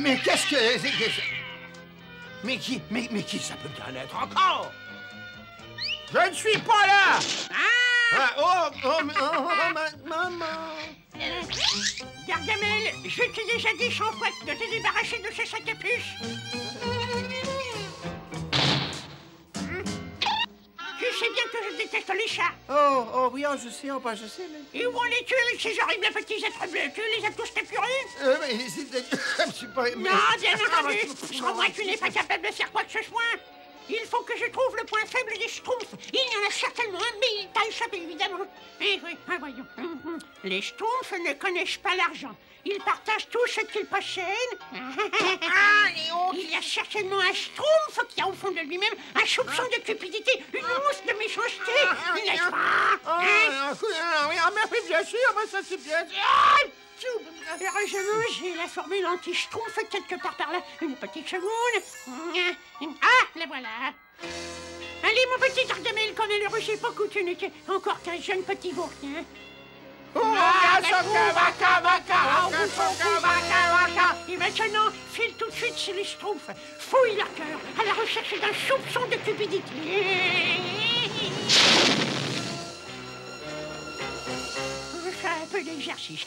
Mais qu'est-ce que... Mais qui ça peut bien être encore? Je ne suis pas là! Maman! Gargamel, je t'ai déjà dit 100 fois de te débarrasser de ce sac à puce. Tu sais bien que je déteste les chats. Oui, je sais, je sais, mais... Et où en es-tu avec ces horribles petits êtres bleus? Tu les as tous capturés? Mais c'est... Je suis pas... Non, bien entendu. Sans moi, tu n'es pas capable de faire quoi que ce soit. Il faut que je trouve le point faible des Schtroumpfs. Il y en a certainement un, mais il t'a échappé, évidemment. Eh oui, voyons. Les Schtroumpfs ne connaissent pas l'argent. Ils partagent tout ce qu'ils possèdent. Il y a certainement un Schtroumpf qui a au fond de lui-même un soupçon de cupidité, une once de méchanceté, n'est-ce pas? Mais bien sûr, ça c'est bien sûr. Heureusement, j'ai la formule anti-Schtroumpf quelque part par là. Une petite seconde. Ah, la voilà. Allez, mon petit Gargamel, qu'on ne le rusez pas que tu n'étais encore qu'un jeune petit bourrin. Et maintenant, file tout de suite chez les Schtroumpfs. Fouille leur cœur à la recherche d'un soupçon de cupidité. Un peu d'exercice.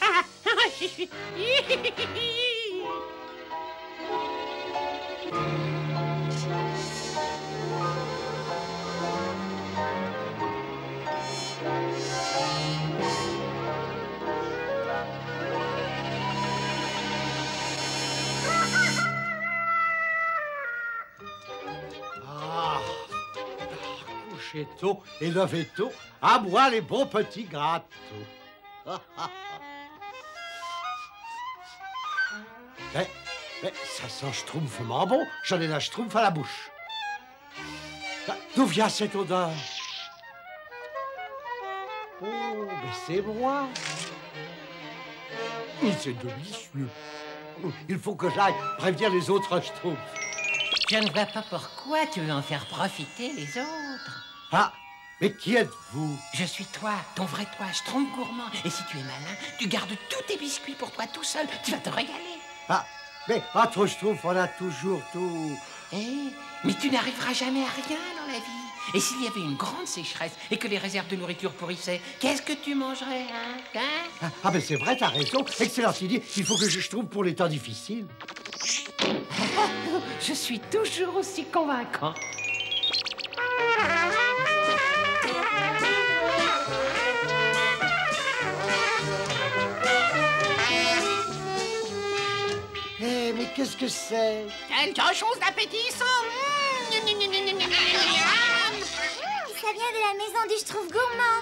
Coucher tôt et lever tôt, à moi les bons petits gâteaux. Mais ça sent schtroumpfement bon. J'en ai la schtroumpf à la bouche. D'où vient cette odeur? Oh, mais c'est moi. C'est délicieux. Il faut que j'aille prévenir les autres schtroumpfs. Je ne vois pas pourquoi tu veux en faire profiter les autres. Ah, mais qui êtes-vous? Je suis toi, ton vrai toi, Schtroumpf gourmand. Et si tu es malin, tu gardes tous tes biscuits pour toi tout seul. Tu vas te régaler. Ah, mais entre schtroumpfs, on a toujours tout. Mais tu n'arriveras jamais à rien dans la vie. Et s'il y avait une grande sécheresse et que les réserves de nourriture pourrissaient, qu'est-ce que tu mangerais, hein? Ah, mais c'est vrai, t'as raison. Excellente idée. Il faut que je trouve pour les temps difficiles. Je suis toujours aussi convaincant. Mais qu'est-ce que c'est? Quelque chose d'appétissant. Ça vient de la maison du Schtroumpf gourmand.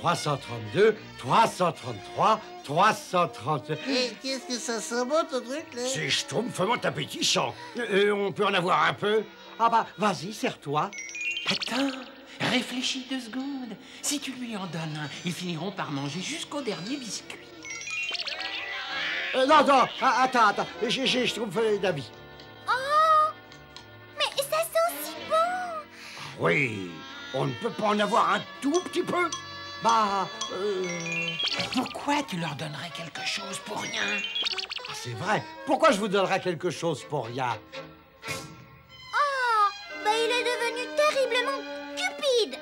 332, 333, 330... Et qu'est-ce que ça sent bon, ton truc, là? C'est schtroumpfement appétissant. On peut en avoir un peu? Ah bah, vas-y, serre-toi. Attends, réfléchis 2 secondes. Si tu lui en donnes un, ils finiront par manger jusqu'au dernier biscuit. Non, attends, j'ai schtroumpf d'avis. Oh! Mais ça sent si bon! Oui, on ne peut pas en avoir un tout petit peu? Bah, Pourquoi tu leur donnerais quelque chose pour rien? Ah, c'est vrai. Pourquoi je vous donnerais quelque chose pour rien? Oh! Bah il est devenu terriblement cupide!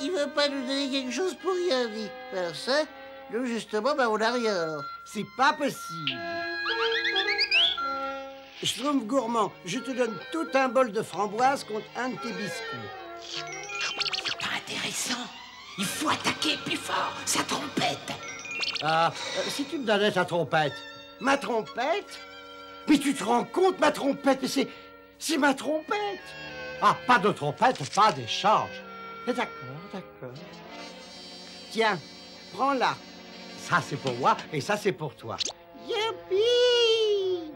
Il veut pas nous donner quelque chose pour rien, dit. Alors ça, nous, justement, on n'a rien. C'est pas possible. Schtroumpf gourmand, je te donne tout un bol de framboises contre un de tes biscuits. C'est pas intéressant. Il faut attaquer plus fort, sa trompette. Ah, si tu me donnais ta trompette. Ma trompette? Mais tu te rends compte, ma trompette? Mais c'est ma trompette. Ah, pas de trompette, pas d'échange. D'accord. Tiens, prends-la. Ça, c'est pour moi et ça, c'est pour toi. Youpi!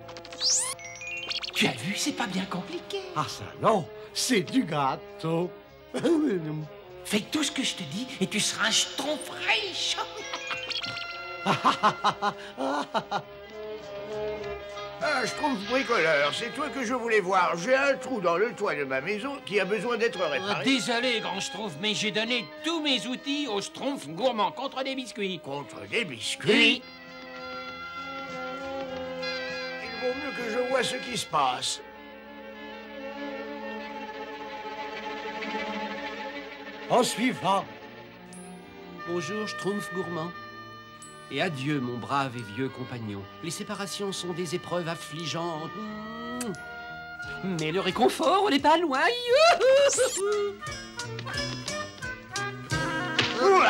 Tu as vu, c'est pas bien compliqué. Ah, ça, non, c'est du gâteau. Fais tout ce que je te dis et tu seras un schtroumpf riche. Ah, Schtroumpf bricoleur, c'est toi que je voulais voir. J'ai un trou dans le toit de ma maison qui a besoin d'être réparé. Désolé, grand Schtroumpf, mais j'ai donné tous mes outils au Schtroumpf gourmand contre des biscuits. Contre des biscuits? Oui. Il vaut mieux que je vois ce qui se passe. En suivant. Bonjour, Schtroumpf gourmand. Et adieu, mon brave et vieux compagnon. Les séparations sont des épreuves affligeantes. Mais le réconfort, on n'est pas loin. Oh.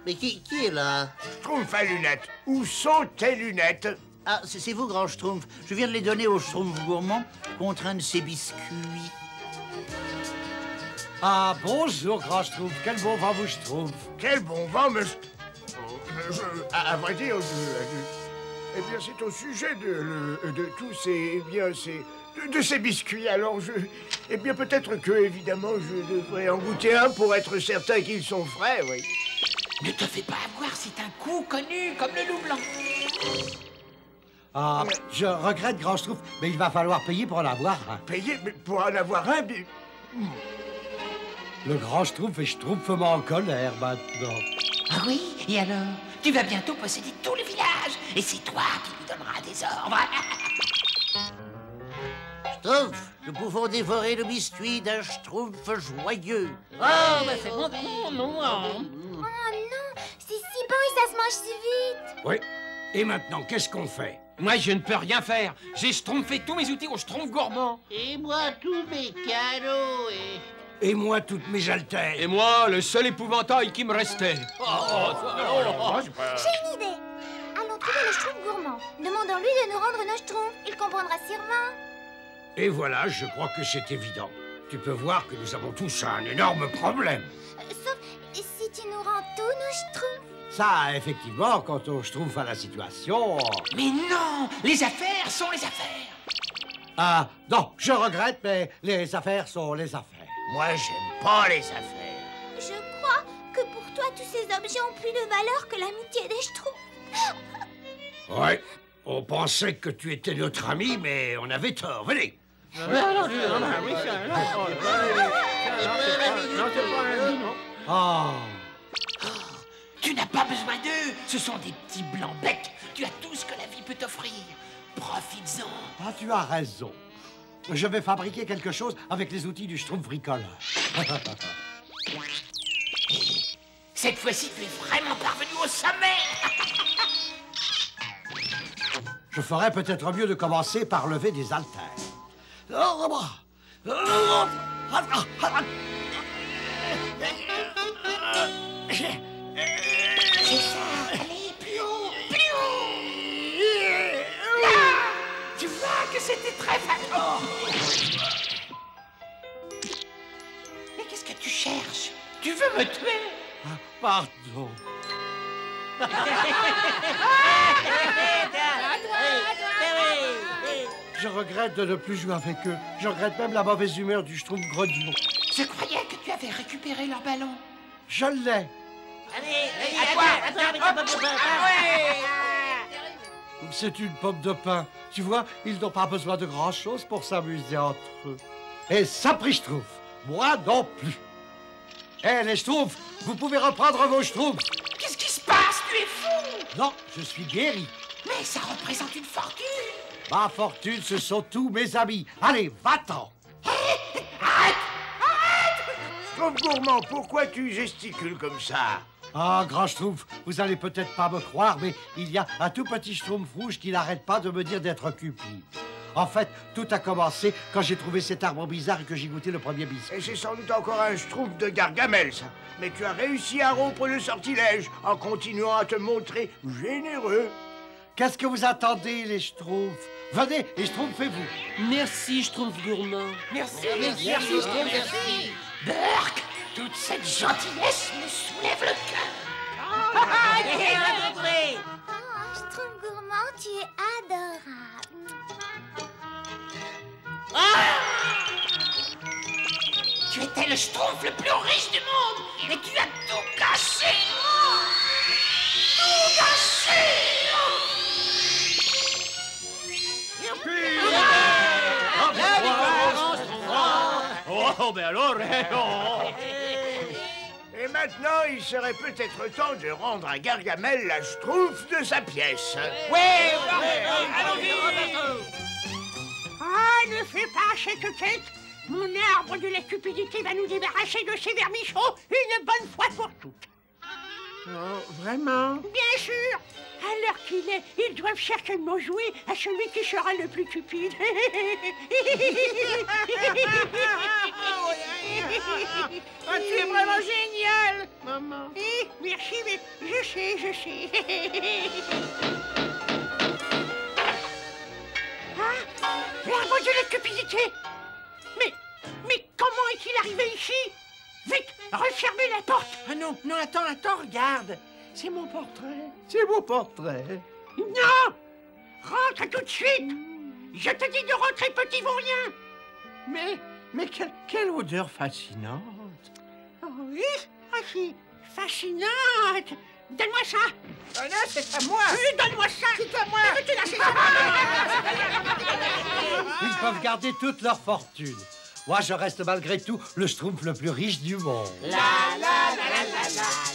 Mais qui est là? Schtroumpf à lunettes. Où sont tes lunettes? Ah, c'est vous, grand Schtroumpf. Je viens de les donner au Schtroumpf gourmand contre un de ses biscuits. Ah, bonjour, grand Schtroumpf. Quel bon vent vous, Schtroumpf. Quel bon vent, mais... à vrai dire, eh bien, c'est au sujet de tous ces... Eh bien, de ces biscuits. Alors, eh bien, peut-être que, évidemment, je devrais en goûter un pour être certain qu'ils sont frais, oui. Ne te fais pas avoir, c'est un coup connu comme le loup blanc. Ah, je regrette, grand Schtroumpf, mais il va falloir payer pour en avoir un. Payer mais pour en avoir un, mais... Le grand Schtroumpf est schtroumpfement en colère maintenant. Ah oui? Et alors? Tu vas bientôt posséder tout le village, et c'est toi qui lui donneras des ordres. Schtroumpf, nous pouvons dévorer le biscuit d'un Schtroumpf joyeux. Oh, bah c'est bon, non. Oh non, c'est si bon et ça se mange si vite. Oui. Et maintenant, qu'est-ce qu'on fait? Moi, je ne peux rien faire. J'ai schtroumpfé tous mes outils au Schtroumpf gourmand. Et moi, tous mes cadeaux Et moi, toutes mes haltères. Et moi, le seul épouvantail qui me restait. J'ai une idée. Allons trouver le Schtroumpf gourmand. Demandons-lui de nous rendre nos Schtroumpfs. Il comprendra sûrement. Et voilà, je crois que c'est évident. Tu peux voir que nous avons tous un énorme problème. Sauf si tu nous rends tous nos Schtroumpfs. Ça, effectivement, quand on Schtroumpf à la situation... Mais non, les affaires sont les affaires. Ah, non, je regrette, mais les affaires sont les affaires. Moi, j'aime pas les affaires. Je crois que pour toi, tous ces objets ont plus de valeur que l'amitié des Schtroumpfs. Ouais, on pensait que tu étais notre ami, mais on avait tort. Venez. Ah, Tu n'as pas besoin d'eux. Ce sont des petits blancs becs. Tu as tout ce que la vie peut t'offrir. Profites-en. ah, tu as raison. Je vais fabriquer quelque chose avec les outils du Schtroumpf bricoleur. Cette fois-ci, tu es vraiment parvenu au sommet. Je ferais peut-être mieux de commencer par lever des haltères. C'est ça. Allez, plus haut, plus haut. Là, tu vois que c'était très facile. Mais qu'est-ce que tu cherches? Tu veux me tuer? Pardon. Je regrette de ne plus jouer avec eux. Je regrette même la mauvaise humeur du Schtroumpf grognon. Je croyais que tu avais récupéré leur ballon. Je l'ai. C'est une pomme de pin. Tu vois, ils n'ont pas besoin de grand-chose pour s'amuser entre eux. Et ça, pris Schtroumpf. Moi non plus. Eh, les Schtroumpfs, vous pouvez reprendre vos Schtroumpfs. Qu'est-ce qui se passe? Tu es fou! Non, je suis guéri. Mais ça représente une fortune. Ma fortune, ce sont tous mes amis. Allez, va-t'en. Schtroumpf gourmand, pourquoi tu gesticules comme ça? Ah, grand Schtroumpf, vous allez peut-être pas me croire, mais il y a un tout petit Schtroumpf rouge qui n'arrête pas de me dire d'être cupide. En fait, tout a commencé quand j'ai trouvé cet arbre bizarre et que j'ai goûté le premier biscuit. Et c'est sans doute encore un Schtroumpf de Gargamel, ça. Mais tu as réussi à rompre le sortilège en continuant à te montrer généreux. Qu'est-ce que vous attendez, les Schtroumpfs? Venez et Schtroumpfez-vous. Merci, Schtroumpf gourmand. Merci. Burk, toute cette gentillesse me soulève le cœur. Oh, Schtroumpf gourmand, tu es adorable. Tu étais le Schtroumpf le plus riche du monde et tu as tout gâché. Tout gâché. Oh, ben alors, Et maintenant, il serait peut-être temps de rendre à Gargamel la schtroumpf de sa pièce. Ouais, allons-y. Ah, ne fais pas cette tête. Mon arbre de la cupidité va nous débarrasser de ces vermichaux une bonne fois pour toutes. Oh, vraiment? Bien sûr. À l'heure qu'il est, ils doivent certainement jouer à celui qui sera le plus cupide. Ah, tu es vraiment génial, maman. Merci, mais je sais. Ah, l'arbre de la cupidité. Mais comment est-il arrivé ici? Vite, refermez la porte. Ah non, attends, regarde. C'est mon portrait. Non! Rentre tout de suite! Je te dis de rentrer, petit vaurien! Mais quelle odeur fascinante. Oh oui? Ah si, fascinante! Donne-moi ça! Ah non, c'est à moi. Donne-moi ça! C'est à moi. Tu l'as, c'est à moi! Ils peuvent garder toute leur fortune. Moi, je reste malgré tout le schtroumpf le plus riche du monde. La la la la la la.